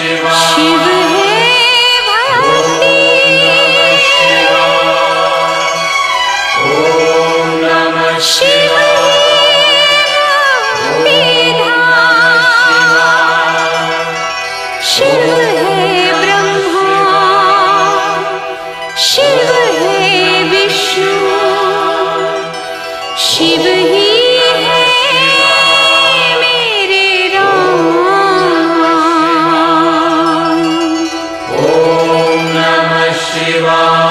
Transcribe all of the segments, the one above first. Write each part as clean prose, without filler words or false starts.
शिव है भक्ति, शिव शिव है ब्रह्मा, शिव है विष्णु, शिव ही है मेरे राम। ओम नमः शिवाय।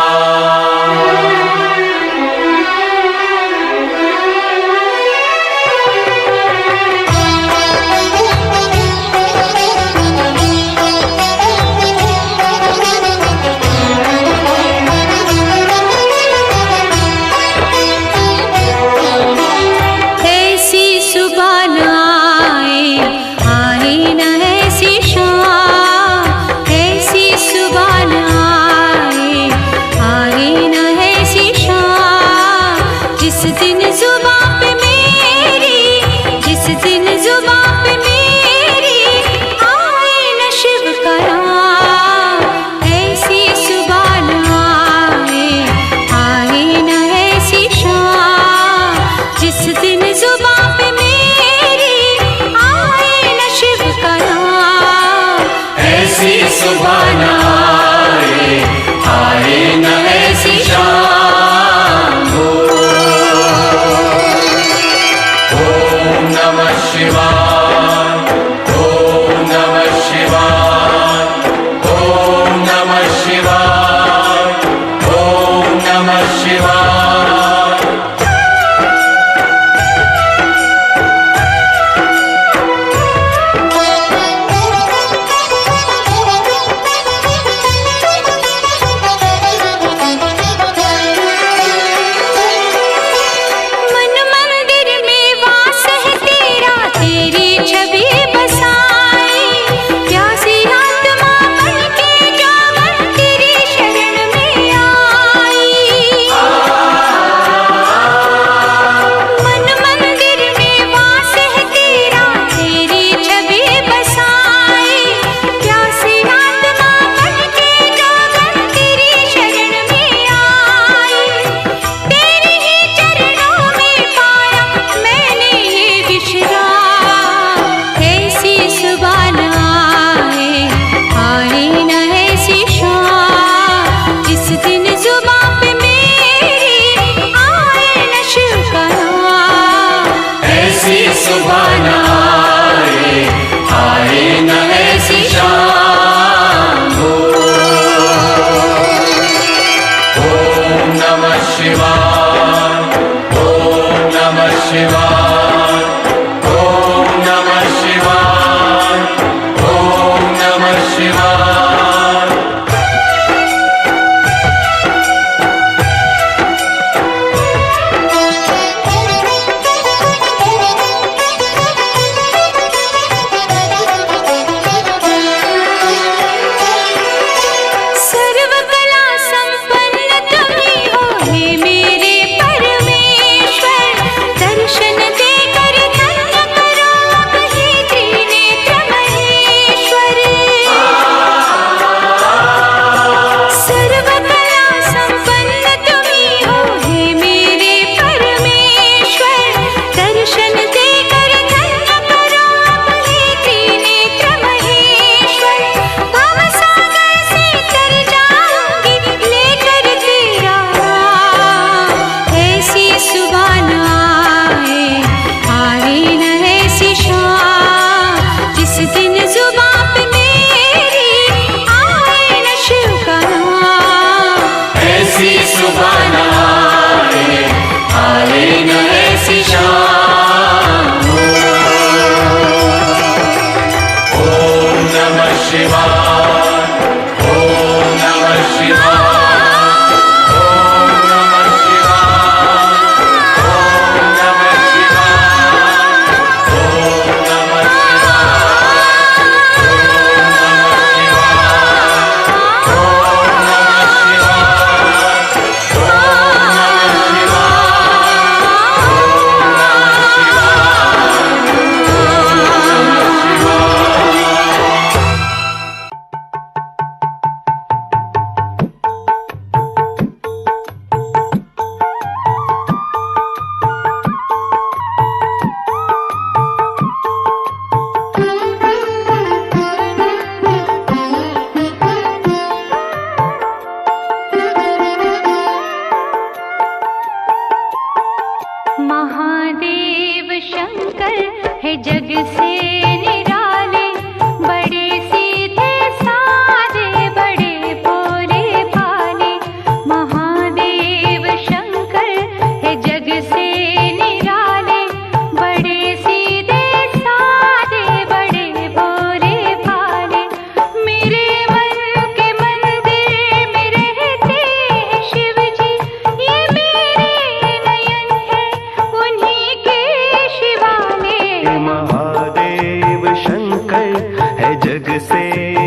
से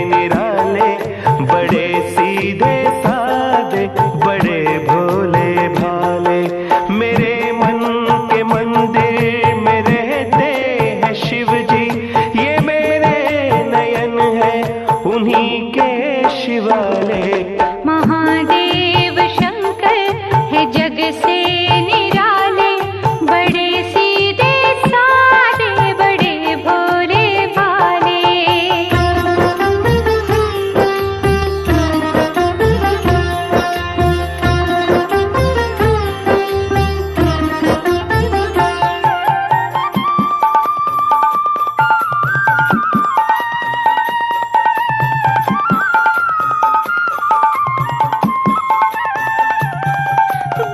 निराले, बड़े सीधे साधे, बड़े भोले भाले। मेरे मन के मंदिर में रहते हैं शिव जी, ये मेरे नयन है उन्हीं के शिवाले। महादेव शंकर है जग से निराले, बड़े सीधे साधे, बड़े भोले भाले।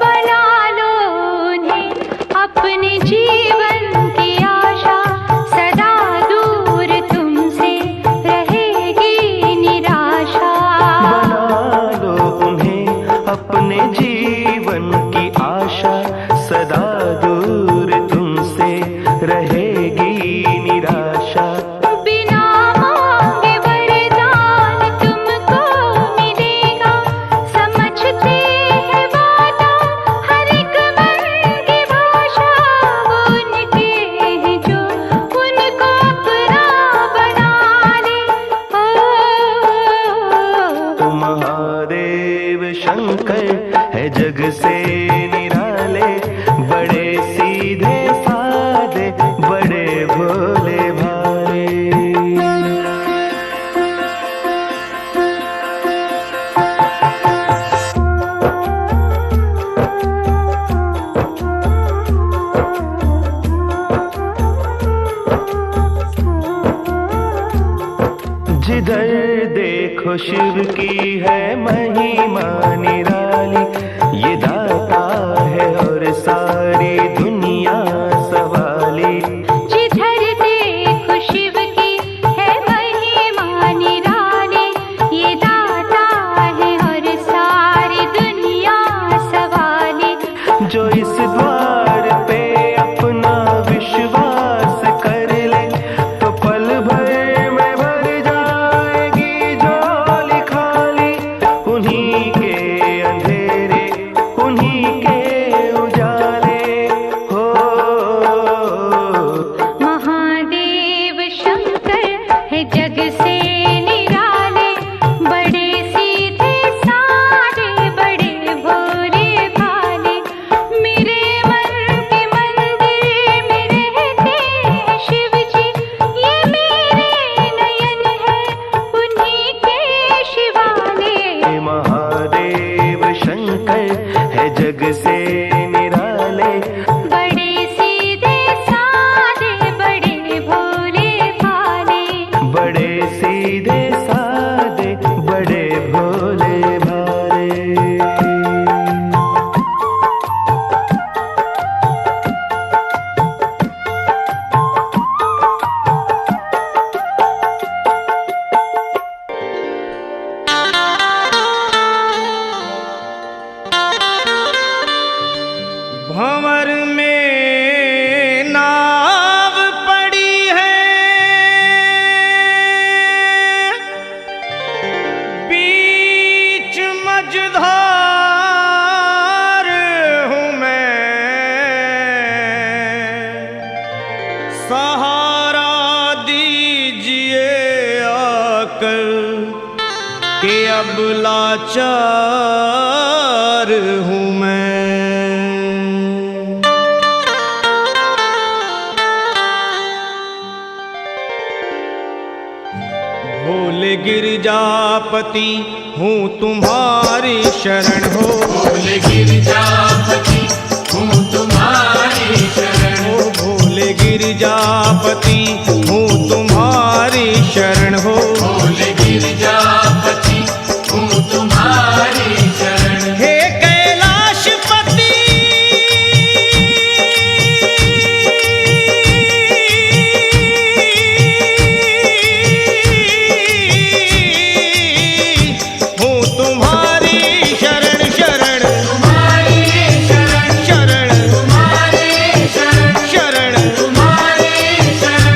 बना लो उन्हें अपने जीवन की आशा, सदा दूर तुमसे रहेगी निराशा। बना लो उन्हें अपने जीवन की आशा, सदा दूर तुमसे रहेगी निराशा। बिना मांगे वरदान तुमको मिलेगा, समझते हैं वादा हर एक मन की भाषा। वो उनके हैं जो उनको अपना बना ले। ओ महादेव शंकर है जग से निराले, बड़े सीधे साधे, बड़े भोले भाले। जिधर देखो शिव की है महिमा निराली, ये दाता है और सारी दुनिया सवाली। जिधर देखो शिव की है महिमा निराली, ये दाता है और सारी दुनिया सवाली। जो इस द्वार पे अपना विश्वास कर ले, तो पल भर में भर जाएगी झोली खाली। उन्हीं के अंधेरे, उन्हीं के उजाले हो। महादेव शंकर है जग से निराले, बड़े सीधे साधे, बड़े भोले भाले। मेरे मन के मंदिर में रहते हैं शिव जी, ये मेरे नयन है उन्हीं के शिवाले। महादेव शंकर है जग से निराले, बड़े सीधे साधे, बड़े भोले भाले। बड़े सीधे साधे, बड़े भोले भाले। भंवर में नाव पड़ी है, बीच मझधार हूँ मैं। सहारा दीजिए आकर कि अब लाचार हूँ मैं। भोले गिरजापति हूँ तुम्हारी शरण हो। भोले गिरजापति हूँ तुम्हारी शरण हो। भोले गिरजापति हूँ तुम्हारी शरण हो। भोले गिरजापति हूँ तुम्हारी शरण। हे कैलाशपति हूँ तुम्हारी शरण शरण। तुम्हारी शरण शरण तुम्हारी शरण शरण तुम्हारी शरण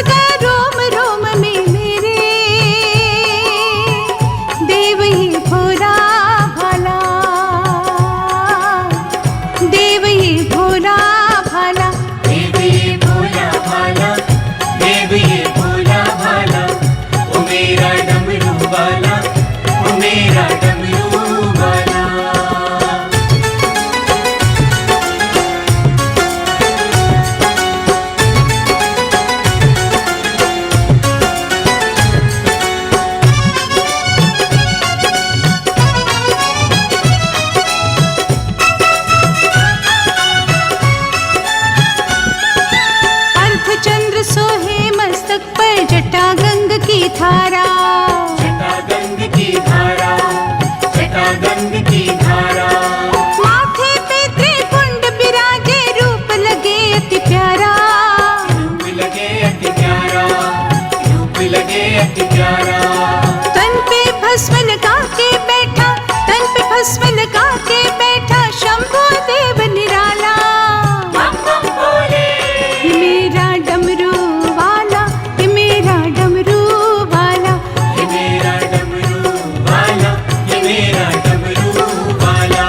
गया रोम रोम में मेरे, देव ये भोला भाला, देव ये भोला भाला। देव ये भोला भाला, देव ये भोला भाला, ओ मेरा डमरू वाला, ओ मेरा डमरू वाला। अर्धचंद्र सोहे मस्तक पर, जटा गंग की धारा, जटा गंग की धारा, जटा गंग की धारा। माथे पे त्रिपुंड बिराजे, रूप लगे अति प्यारा, रूप लगे अति प्यारा, रूप लगे अति प्यारा। तन पे भस्म लगा के बैठा, तन पे भस्म लगा के बैठा, शंभु देव निराला। बम बम बोले, ये मेरा डमरू वाला, ये मेरा डमरू वाला। ये मेरा डमरू वाला, ये मेरा डमरू वाला।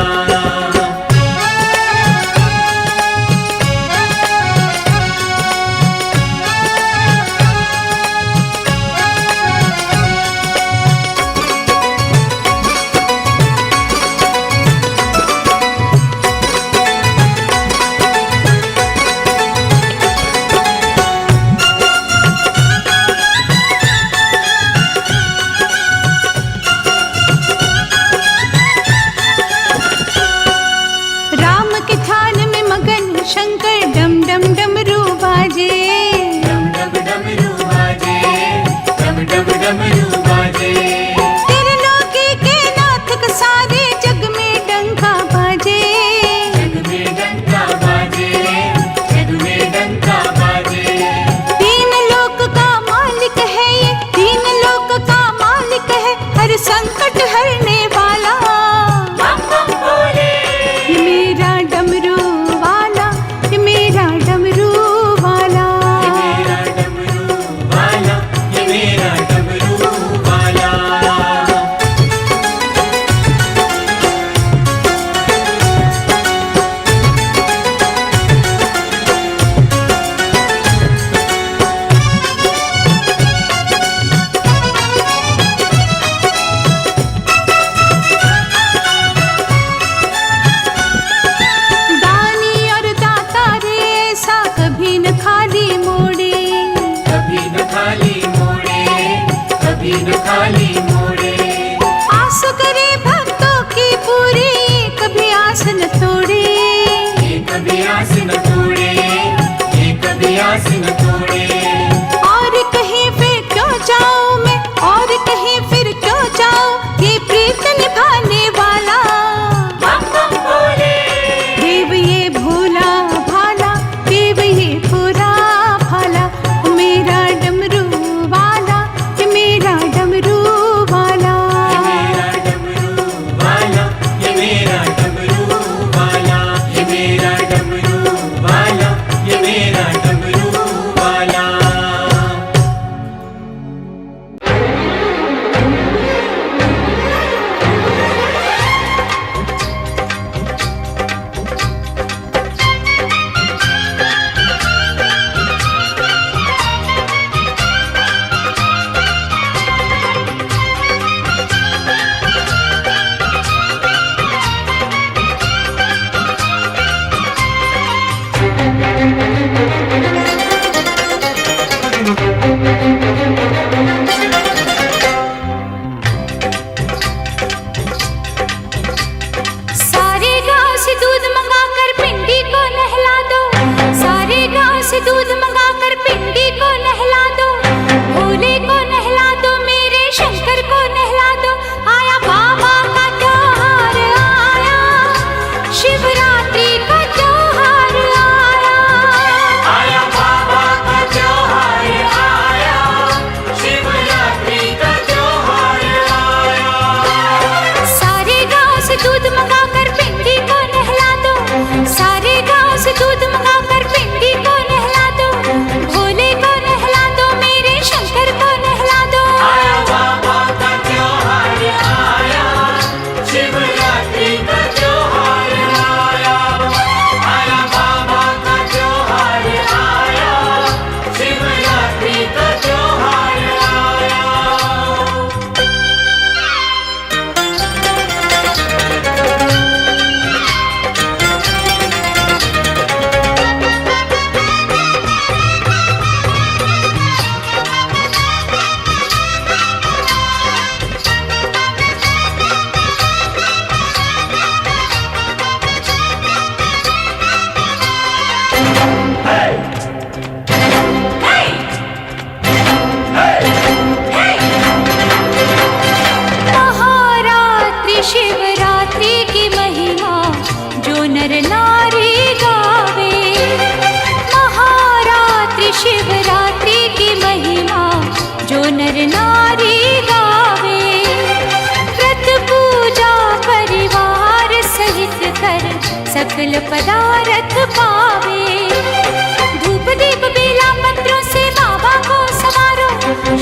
राम के ध्यान में मगन शंकर, डम डम डमरू बाजे। डम डम डमरू बाजे, डम डम डमरू बाजे। त्रिलोकी के नाथ कसारे, जग में डंका बाजे। जग में डंका बाजे, जग में डंका बाजे। तीन लोक का मालिक है ये, तीन लोक का मालिक है, हर संकट हरने वाला। बम बम बोले, ये मेरा डमरू वाला, ये मेरा डमरू वाला। ये मेरा डमरू वाला, ये मेरा डमरू वाला। दानी और दाता रे, ऐसा कभी न खाली मोड़े। कभी न खाली मोड़े, कभी न खाली मोड़े। आस करे भक्तों की पूरी, कभी आस न तोड़े। ये कभी आस न तोड़े, ये कभी आस न तोड़े। और कहीं फिर क्यों जाऊं मैं, और कहीं फिर क्यों जाऊं, ये प्रीत निभाने वाला। बम बम बोले, देव ये भोला भाला, देव ये भोला भाला, ओ मेरा डमरू वाला, ये मेरा डमरू वाला। ये मेरा डमरू वाला, ये मेरा डमरू वाला। सकल पदार्थ पावे। धूप दीप बेला पत्रों से बाबा को सवारो,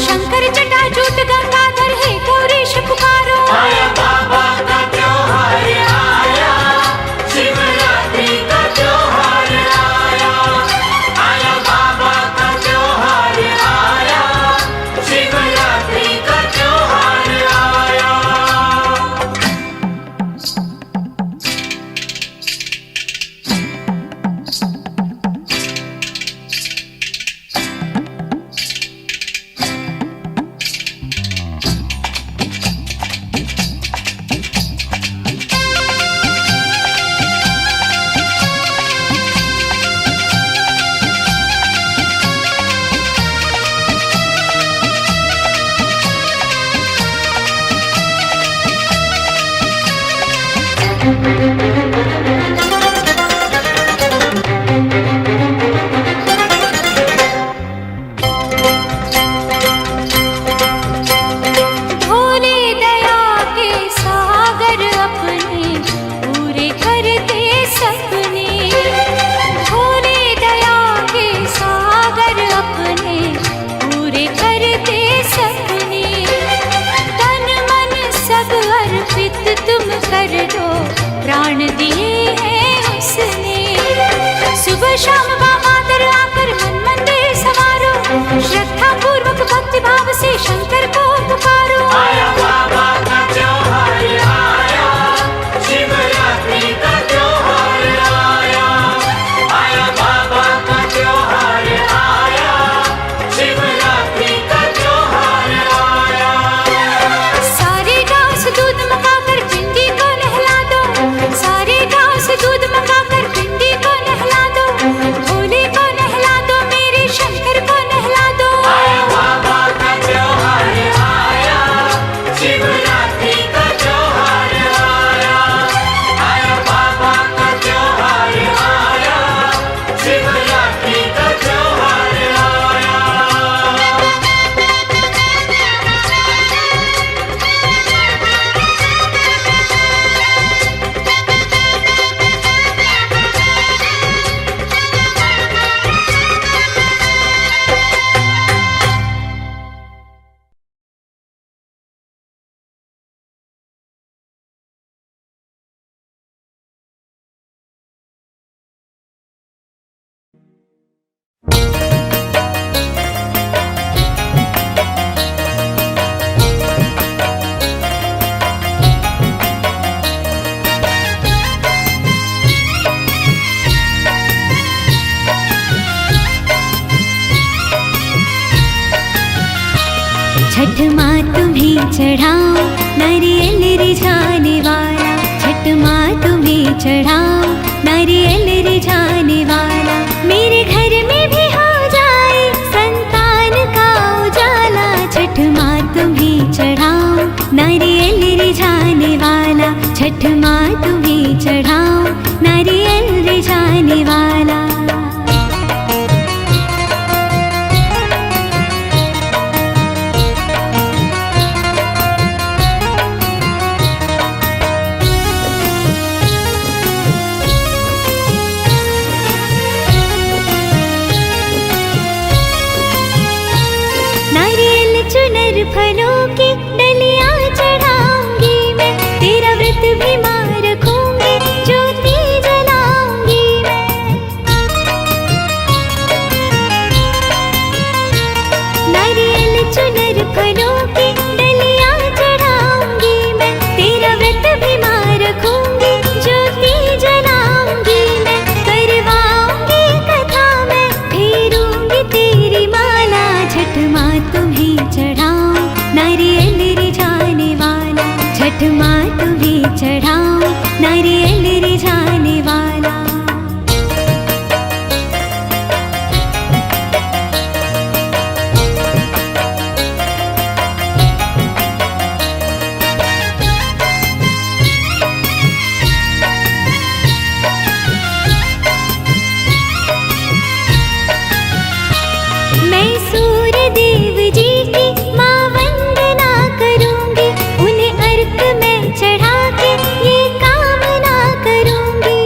शंकर जटाजूट गंगाधर हे गौरीश पुकारो। आया बाबा का त्योहार आया, शिवरात्रि का त्योहार आया। आया बाबा का त्योहार आया, शिवरात्रि का त्योहार आया। भोले दया के सागर अपने पूरे करते सपने। भोले दया के सागर अपने पूरे करते सपने। तन मन सब अर्पित तुम कर दो, प्राण दिए हैं उसने। सुबह शाम बाबा दर आकर मन मंदिर सवारो, श्रद्धा पूर्वक भक्ति भाव से शंकर को पुकारो। आया बाबा का त्योहार आया, शिवरात्रि का त्योहार आया। आया बाबा का त्योहार आया, शिवरात्रि का त्योहार आया। सारे गांव से दूध मंगाकर पिंडी को नहला दो, सारे गांव से दूध मंगाकर पिंडी को नहला दो। भोले को नहला दो, मेरे शंकर को नहला दो। आया बाबा का त्योहार आया, शिवरात्रि का त्योहार आया। आया बाबा का त्योहार आया, शिवरात्रि का त्योहार आया। छठ माँ तुम्हें चढ़ाओ नारियल रिझाने वाला। छठ माँ तुम्हें चढ़ाओ नारियल रिझाने वाला। मेरे घर में भी हो जाए संतान का उजाला। छठ माँ तुम्हें चढ़ाओ नारियल रिझाने वाला। छठ माँ तुम्हें चढ़ाओ नारियल रिझाने वाला। चुनर फलों की डलियां चढ़ाऊंगी मैं, तेरा व्रत भी मां रखूंगी, ज्योति जलाऊंगी मैं। नारियल चुनर फलों की डलियां चढ़ाऊंगी मैं, तेरा व्रत भी मां रखूंगी, ज्योति जलाऊंगी मैं। करवाऊंगी कथा मैं, फेरूंगी तेरी माला। छठ माँ तुम्हें चढ़ाओ नारियल रिझाने वाला। छठ माँ तुम्हें चढ़ाओ नारियल रिझाने वाला। मैं सूर्य देव जी की माँ वंदना करूंगी, उन्हें अर्घ मैं चढ़ा के ये कामना करूंगी।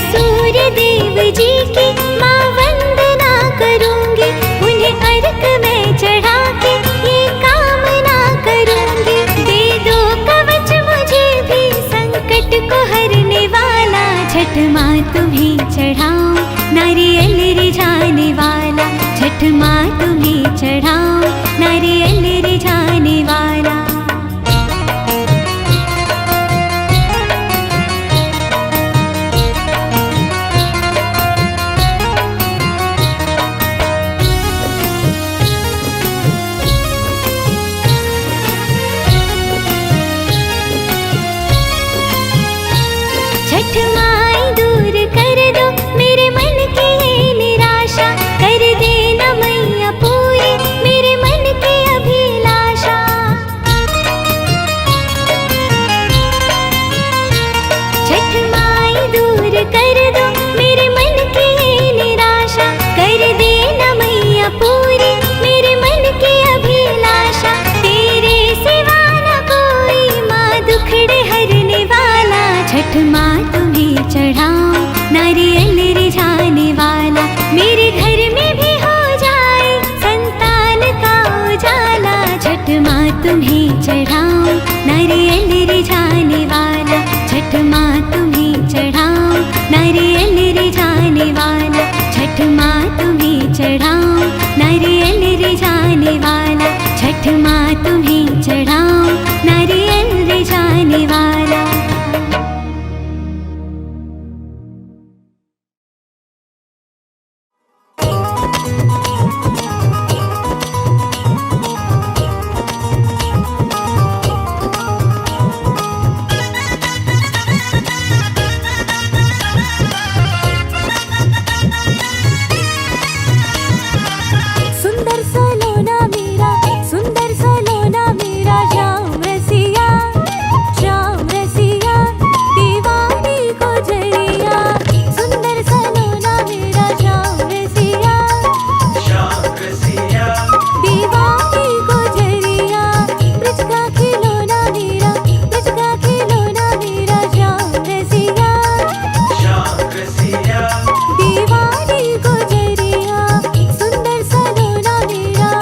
सूर्य देव जी की माँ वंदना करूंगी, उन्हें अर्घ में चढ़ा के ये कामना करूंगी। दे दो कवच मुझे भी संकट को हरने वाला, छठ माँ तुम्हें चढ़ाऊं नारियल रिझाने वाला, छठ माँ तुम्हें चढ़ाऊं नारियल रिझाने वाला। छठ माई दूर कर दो मेरे मन की ये निराशा, कर देना मैया पूरी मेरे मन की अभिलाषा। छठ माई दूर कर दो मेरे मन की ये निराशा, कर देना मैया पूरी मेरे मन की अभिलाषा। तेरे सिवा न कोई माँ दुखड़े हरने वाला, छठ माँ तुम्हें चढ़ाऊं नारियल रिझाने वाला। मेरे घर में भी हो जाए संतान का उजाला, छठ माँ तुम्हें चढ़ाऊं नारियल रिझाने वाला, छठ माँ तुम्हें चढ़ाऊं नारियल रिझाने वाला, छठ माँ तुम्हें चढ़ाऊं नारियल रिझाने वाला, छठ माँ तुम्हें चढ़ाऊं नारियल रिझाने वाला। सुंदर सलोना मेरा श्याम रसिया, श्याम रसिया दीवानी को जरिया। सुंदर सलोना मेरा श्याम रसिया, श्याम रसिया दीवानी को जरिया। ब्रज का खिलौना मेरा श्याम रसिया, श्याम रसिया दीवानी को जरिया। सुंदर सलोना मेरा।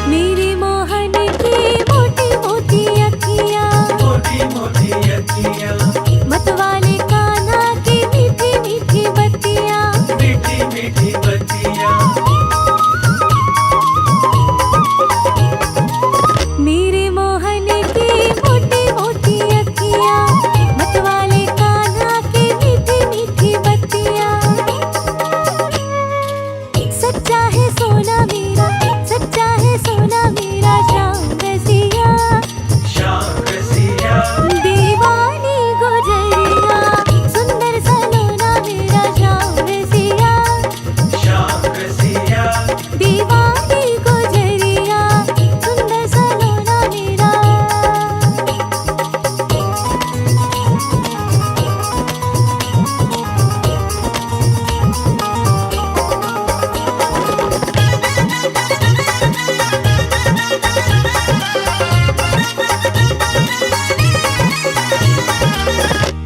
मेरी मोहन की मोटी मोटी अखियाँ, मोटी मोटी अखियाँ, मतवाले कान्हा की मीठी मीठी बत्तियाँ। मीठी मीठी बत्तियाँ। मेरे मोहन की मोटी मोटी अखियाँ, मतवाले कान्हा की मीठी मीठी बत्तियाँ। सच्चा है सोना मेरा, सच्चा है सोना मेरा श्याम रसिया, श्याम रसिया दीवानी गुजरिया। सुंदर सलोना मेरा श्याम रसिया, श्याम रसिया दीवानी गुजरिया। सुंदर सलोना मेरा।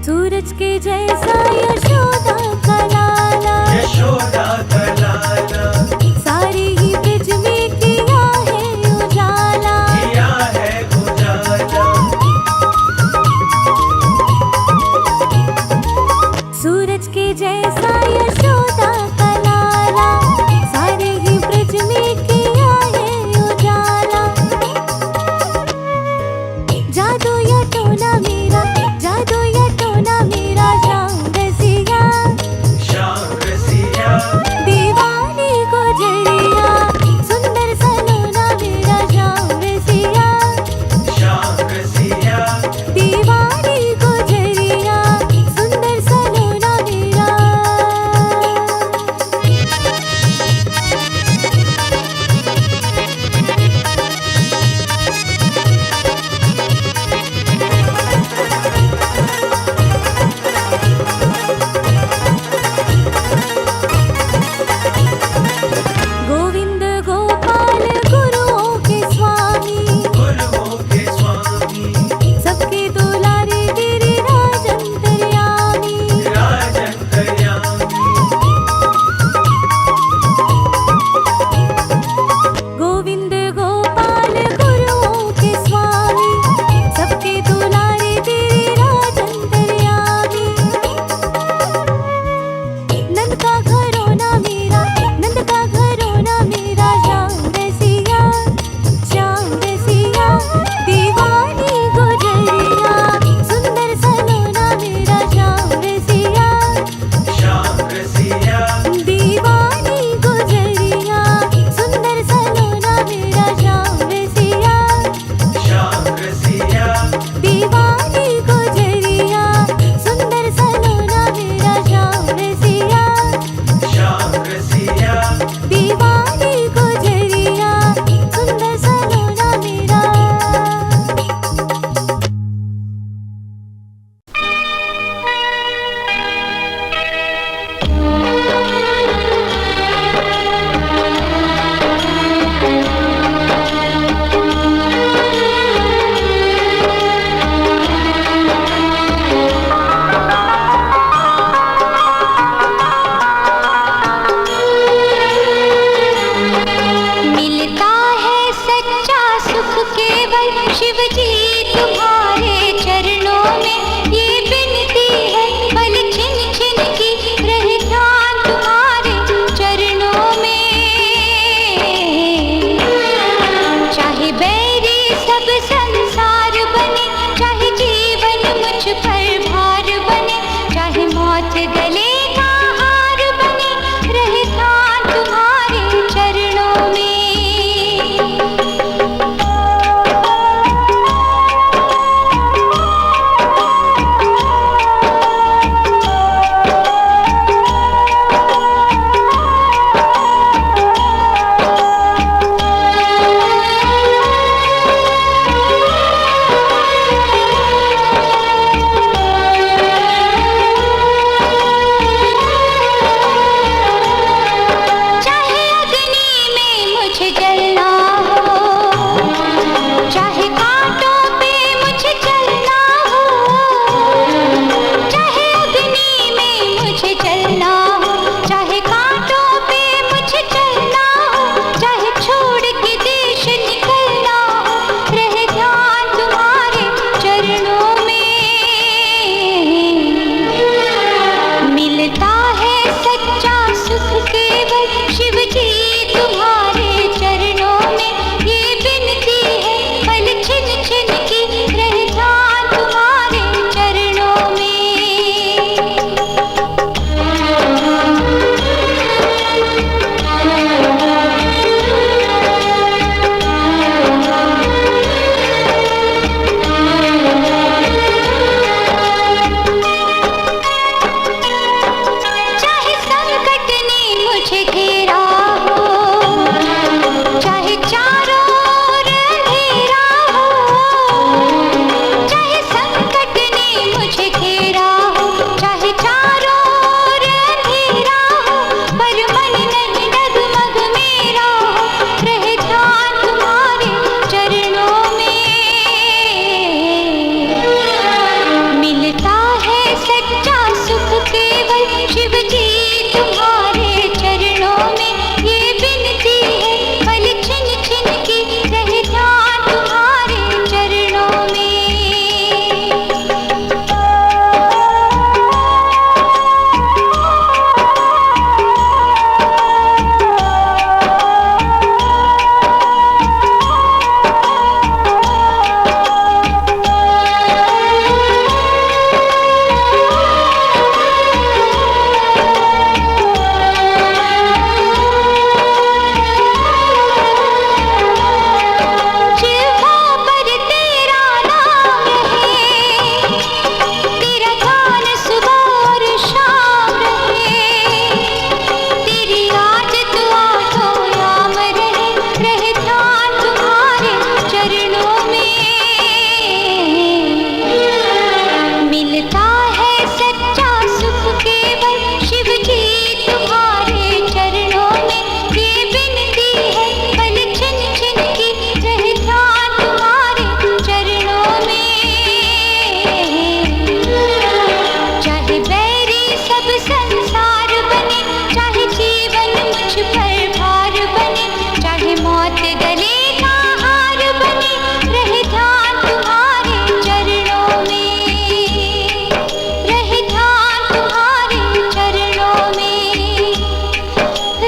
सूरज के जैसा यशोदा का लाला, यशोदा का लाला, सारे ही ब्रज में किया है उजाला। किया है उजाला। सूरज के जैसा यशोदा का लाला, सारे ही ब्रज में किया है उजाला। जादू या टोना मेरा, जादू या टोना मेरा श्याम रसिया,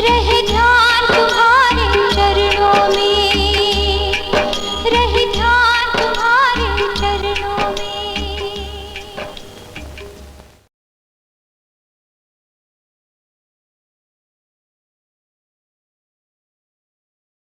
रहे